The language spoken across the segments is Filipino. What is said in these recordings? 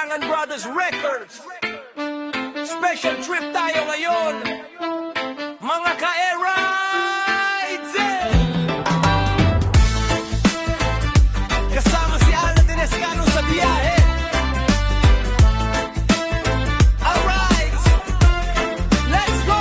Silangan Brothers Records. Special trip tayo ngayon, mga ka-e-rides, kasama si Alan Dinescano sa biyahe. Alright, let's go!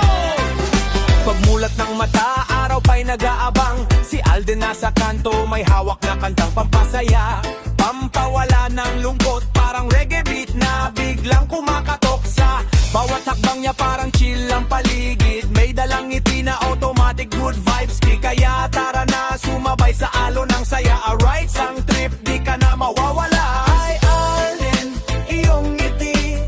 Pagmulat ng mata, araw pa'y nag-aabang. Si Alden nasa kanto, may hawak na kantang pampasaya, pampawala ng lungkot. Parang reggae beat na biglang kumakatok sa bawat hakbang niya, parang chill ang paligid. May dalang ngiti na automatic good vibes. Di kaya tara na sumabay sa alon ng saya. Alright, sang trip, di ka na mawawala. Ay, Alden, iyong ngiti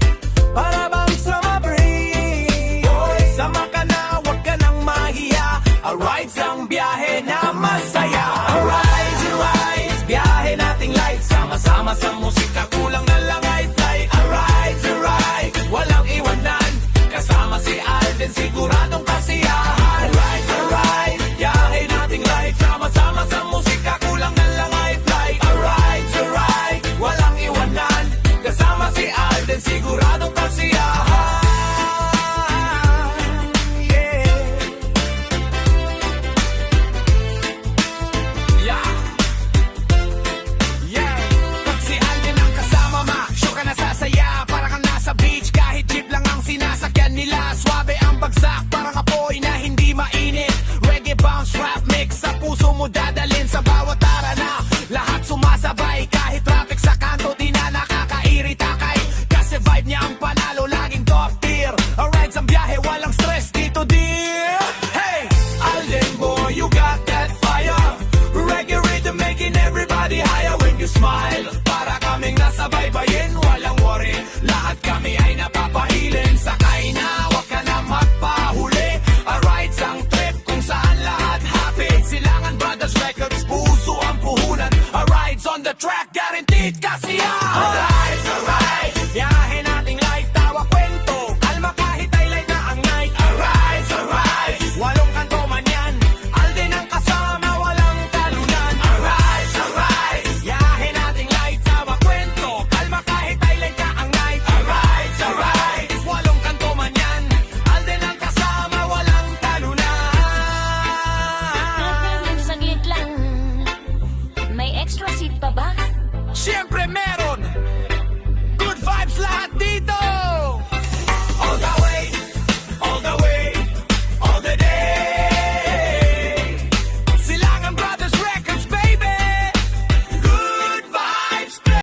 para bang summer breeze. Sama ka na, wag ka nang mahiya. Alright, sang biyahe na masaya. Alright, alright, biyahe nating light. Sama-sama sa musika, kulang na lang ay fly. Alright, alright, walang iwanan. Kasama si Alden, siguradong kasiyahan. Alright, alright, biyahe nating light. Sama-sama sa musika, kulang na lang ay fly. Alright, alright, walang iwanan. Kasama si Alden, siguradong kasiyahan. Sinasakyan nila, swabe ang bagsak, parang apoy na hindi mainit. Reggae bounce, rap mix, sa puso mo dadalin sa bawat arana. Lahat sumasabay, kahit traffic sa kanto, di na nakakairita kay. Kasi vibe niya ang panalo, laging top tier. Alright, sa biyahe, walang stress dito, dear. Hey, Alden boy, you got that fire. Reggae rhythm making everybody higher when you smile. Para kaming nasa baybayin, walang worry. Lahat kami ay napapahilin. Sakay na, wag ka na magpahuli. Alright, sang trip kung saan lahat happy. Silangan Brothers Records, puso ang puhunan. Alright, on the track, guaranteed kasiyahan. Alright, alright, biyahe nating light, tawa kwento, kalma kahit ay light na ang night. Alright, alright, walong kanto man yan, Alden ang kasama, walang talunan. Alright, alright, biyahe nating light, tawa kwento, kalma kahit ay light na ang night. Alright, alright, walong kanto man yan, Alden ang kasama, walang talunan. Saglit lang, may extra seat pa ba? Siyempre meron!